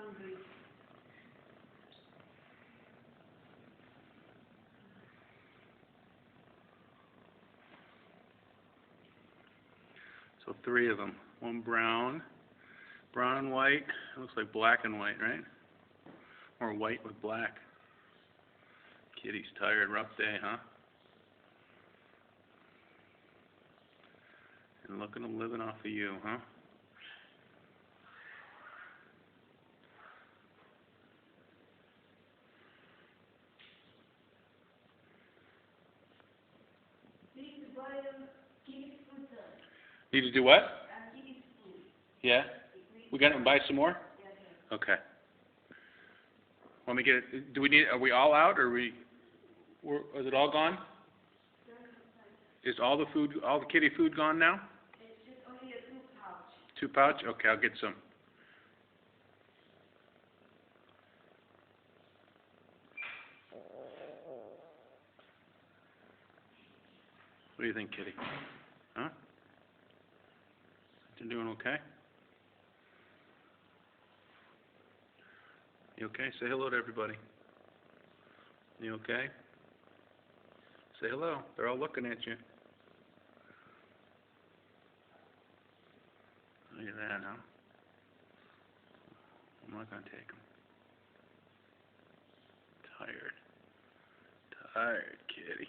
hungry. So 3 of them. One brown, brown and white. It looks like black and white, right? Or white with black. Kitty's tired. Rough day, huh? And look at them living off of you, huh? Need to buy them kitty food. Need to do what? Kitty food. Yeah? We got to buy some more? Yes, Okay. Want me to get it? Do we need? Are we all out, or is it all gone? Is all the food, all the kitty food gone now? it's just only a 2 pouch. 2 pouch? Okay, I'll get some. What do you think, Kitty? Huh? You doing okay? You okay? Say hello to everybody. You okay? Say hello. They're all looking at you. Look at that, huh? I'm not going to take them. Tired. Tired, Kitty.